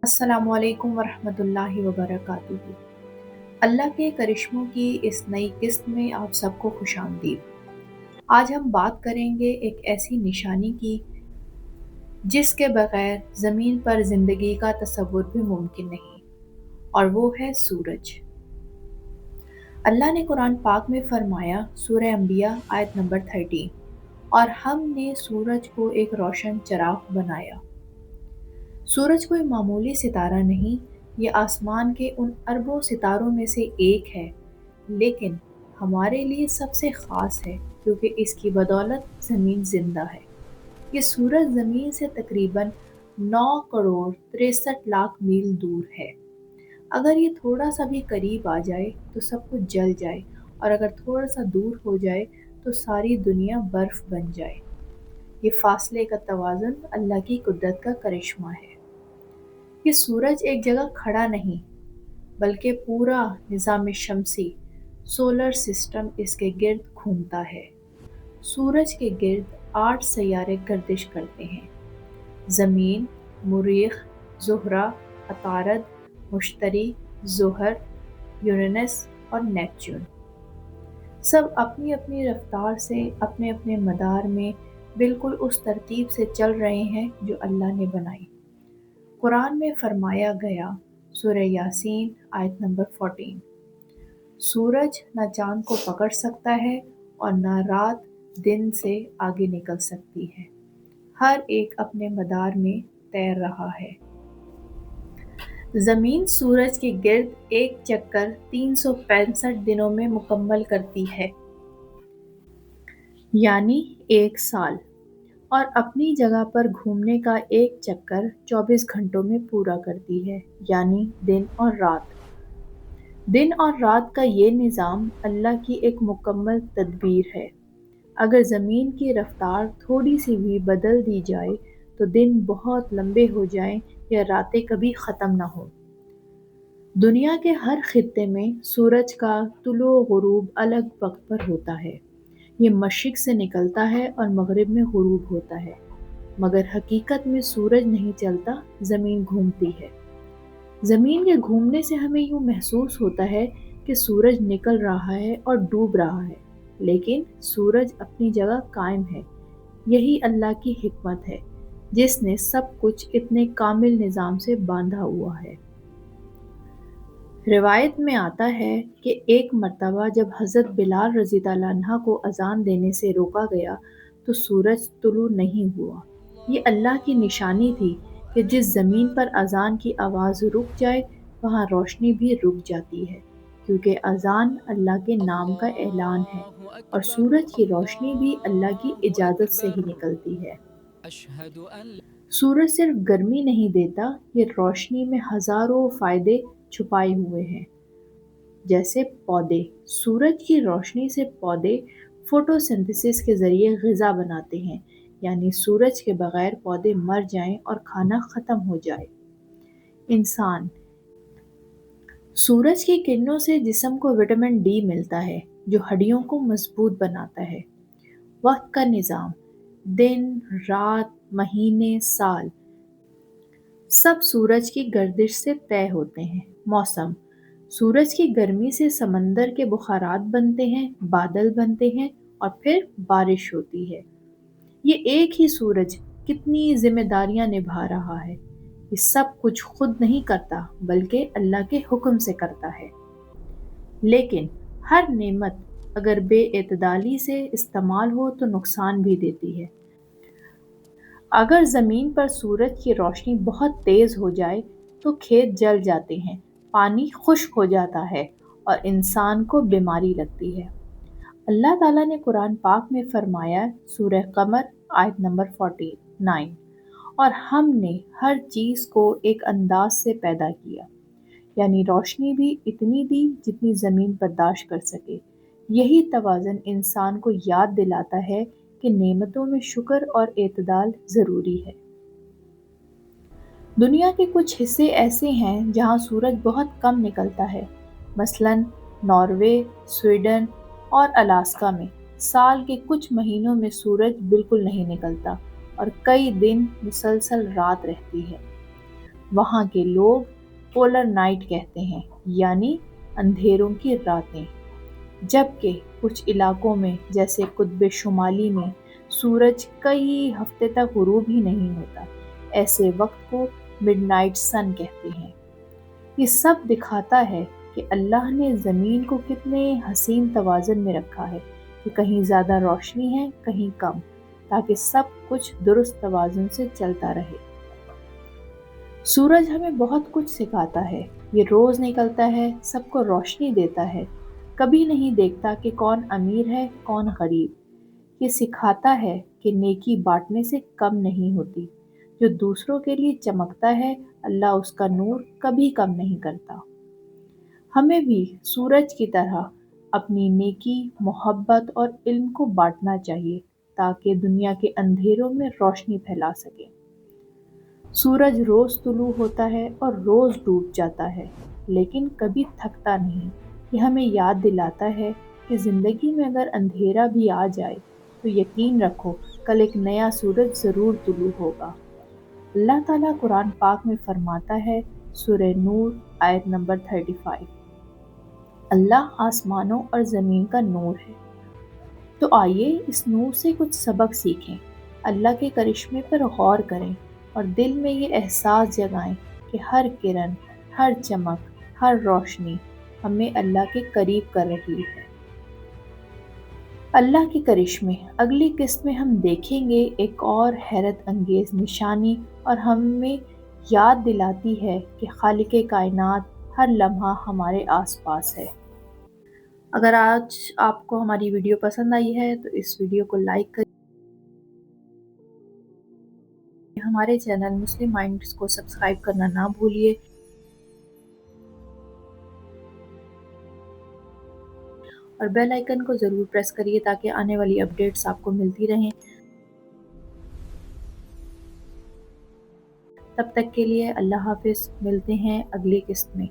अस्सलामु अलैकुम वरहमतुल्लाहि वबरकातुहू। अल्लाह के करिश्मों की इस नई किस्त में आप सबको खुशामदीद। आज हम बात करेंगे एक ऐसी निशानी की जिसके बगैर ज़मीन पर ज़िंदगी का तसव्वुर भी मुमकिन नहीं, और वो है सूरज। अल्लाह ने कुरान पाक में फरमाया, सूरह अंबिया आयत नंबर 13, और हमने सूरज को एक रोशन चराग बनाया। सूरज कोई मामूली सितारा नहीं, ये आसमान के उन अरबों सितारों में से एक है, लेकिन हमारे लिए सबसे ख़ास है क्योंकि इसकी बदौलत ज़मीन ज़िंदा है। ये सूरज ज़मीन से तकरीबन 9 करोड़ 63 लाख मील दूर है। अगर ये थोड़ा सा भी करीब आ जाए तो सब कुछ जल जाए, और अगर थोड़ा सा दूर हो जाए तो सारी दुनिया बर्फ़ बन जाए। ये फासले का तवाज़ुन अल्लाह की कुदरत का करिश्मा है। ये सूरज एक जगह खड़ा नहीं, बल्कि पूरा निज़ाम शमसी सोलर सिस्टम इसके गिर्द घूमता है। सूरज के गिर्द 8 सैयारे गर्दिश करते हैं: ज़मीन, मुरीख, ज़ुहरा, अतारद, मुश्तरी, ज़ुहर, यूरेनस और नेपच्यून। सब अपनी अपनी रफ्तार से अपने अपने मदार में बिल्कुल उस तरतीब से चल रहे हैं जो अल्लाह ने बनाई। कुरान में फरमाया गया, सूरह यासीन आयत नंबर 14, सूरज न चाँद को पकड़ सकता है और न रात दिन से आगे निकल सकती है। हर एक अपने मदार में तैर रहा है। ज़मीन सूरज के गिर्द एक चक्कर 365 दिनों में मुकम्मल करती है, यानी एक साल, और अपनी जगह पर घूमने का एक चक्कर 24 घंटों में पूरा करती है, यानी दिन और रात। दिन और रात का ये निज़ाम अल्लाह की एक मुकम्मल तदबीर है। अगर ज़मीन की रफ्तार थोड़ी सी भी बदल दी जाए तो दिन बहुत लंबे हो जाएं या रातें कभी ख़त्म ना हो। दुनिया के हर खित्ते में सूरज का तुलू गुरूब अलग वक्त पर होता है। ये मशरिक़ से निकलता है और मगरिब में गुरूब होता है, मगर हकीकत में सूरज नहीं चलता, ज़मीन घूमती है। ज़मीन के घूमने से हमें यूँ महसूस होता है कि सूरज निकल रहा है और डूब रहा है, लेकिन सूरज अपनी जगह कायम है। यही अल्लाह की हिकमत है, जिसने सब कुछ इतने कामिल निज़ाम से बांधा हुआ है। रिवायत में आता है कि एक मर्तबा जब हज़रत बिलाल रज़ी अल्लाह अन्हा को अज़ान देने से रोका गया तो सूरज तुलू नहीं हुआ। ये अल्लाह की निशानी थी कि जिस ज़मीन पर अज़ान की आवाज़ रुक जाए वहाँ रोशनी भी रुक जाती है, क्योंकि अज़ान अल्लाह के नाम का ऐलान है और सूरज की रोशनी भी अल्लाह की इजाज़त से ही निकलती है। सूरज सिर्फ गर्मी नहीं देता, ये रोशनी में हज़ारों फ़ायदे छुपाए हुए हैं। जैसे पौधे, सूरज की रोशनी से पौधे फोटोसिंथेसिस के ज़रिए ग़िज़ा बनाते हैं, यानी सूरज के बगैर पौधे मर जाएं और खाना ख़त्म हो जाए। इंसान, सूरज की किरणों से जिस्म को विटामिन डी मिलता है जो हड्डियों को मजबूत बनाता है। वक्त का निज़ाम, दिन, रात, महीने, साल, सब सूरज की गर्दिश से तय होते हैं। मौसम, सूरज की गर्मी से समंदर के बुखारात बनते हैं, बादल बनते हैं और फिर बारिश होती है। ये एक ही सूरज कितनी जिम्मेदारियां निभा रहा है। ये सब कुछ खुद नहीं करता, बल्कि अल्लाह के हुक्म से करता है। लेकिन हर नेमत अगर बेएतदाली से इस्तेमाल हो तो नुकसान भी देती है। अगर ज़मीन पर सूरज की रोशनी बहुत तेज़ हो जाए तो खेत जल जाते हैं, पानी खुश्क हो जाता है और इंसान को बीमारी लगती है। अल्लाह ताला ने कुरान पाक में फरमाया, सूरह कमर आयत नंबर 49, और हमने हर चीज़ को एक अंदाज से पैदा किया, यानी रोशनी भी इतनी दी जितनी ज़मीन बर्दाश्त कर सके। यही तवाज़ुन इंसान को याद दिलाता है कि नेमतों में शुक्र और एतदाल ज़रूरी है। दुनिया के कुछ हिस्से ऐसे हैं जहां सूरज बहुत कम निकलता है, मसलन नॉर्वे, स्वीडन और अलास्का में साल के कुछ महीनों में सूरज बिल्कुल नहीं निकलता और कई दिन मुसलसल रात रहती है। وہاں کے لوگ پولر نائٹ کہتے ہیں، یعنی اندھیروں کی راتیں، جبکہ کچھ علاقوں میں جیسے قطب شمالی میں سورج کئی ہفتے تک غروب ہی نہیں ہوتا۔ ایسے وقت کو مڈ نائٹ سن کہتے ہیں۔ یہ سب دکھاتا ہے کہ اللہ نے زمین کو کتنے حسین توازن میں رکھا ہے، کہ کہیں زیادہ روشنی ہے، کہیں کم، تاکہ سب کچھ درست توازن سے چلتا رہے۔ سورج ہمیں بہت کچھ سکھاتا ہے۔ یہ روز نکلتا ہے، سب کو روشنی دیتا ہے، کبھی نہیں دیکھتا کہ کون امیر ہے کون غریب۔ یہ سکھاتا ہے کہ نیکی بانٹنے سے کم نہیں ہوتی۔ جو دوسروں کے لیے چمکتا ہے، اللہ اس کا نور کبھی کم نہیں کرتا۔ ہمیں بھی سورج کی طرح اپنی نیکی، محبت اور علم کو بانٹنا چاہیے تاکہ دنیا کے اندھیروں میں روشنی پھیلا سکے۔ سورج روز طلوع ہوتا ہے اور روز ڈوب جاتا ہے، لیکن کبھی تھکتا نہیں۔ یہ ہمیں یاد دلاتا ہے کہ زندگی میں اگر اندھیرا بھی آ جائے تو یقین رکھو کل ایک نیا سورج ضرور طلوع ہوگا۔ اللہ تعالیٰ قرآن پاک میں فرماتا ہے، سورہ نور آیت نمبر 35، اللہ آسمانوں اور زمین کا نور ہے۔ تو آئیے اس نور سے کچھ سبق سیکھیں، اللہ کے کرشمے پر غور کریں اور دل میں یہ احساس جگائیں کہ ہر کرن، ہر چمک، ہر روشنی ہمیں اللہ کے قریب کر رہی ہے۔ اللہ کے کرشمے اگلی قسط میں ہم دیکھیں گے ایک اور حیرت انگیز نشانی، اور ہمیں یاد دلاتی ہے کہ خالق کائنات ہر لمحہ ہمارے آس پاس ہے۔ اگر آج آپ کو ہماری ویڈیو پسند آئی ہے تو اس ویڈیو کو لائک کریں، ہمارے چینل مسلم مائنڈز کو سبسکرائب کرنا نہ بھولیے، اور بیل آئیکن کو ضرور پریس کریے تاکہ آنے والی اپڈیٹس آپ کو ملتی رہیں۔ تب تک کے لیے اللہ حافظ، ملتے ہیں اگلی قسط میں۔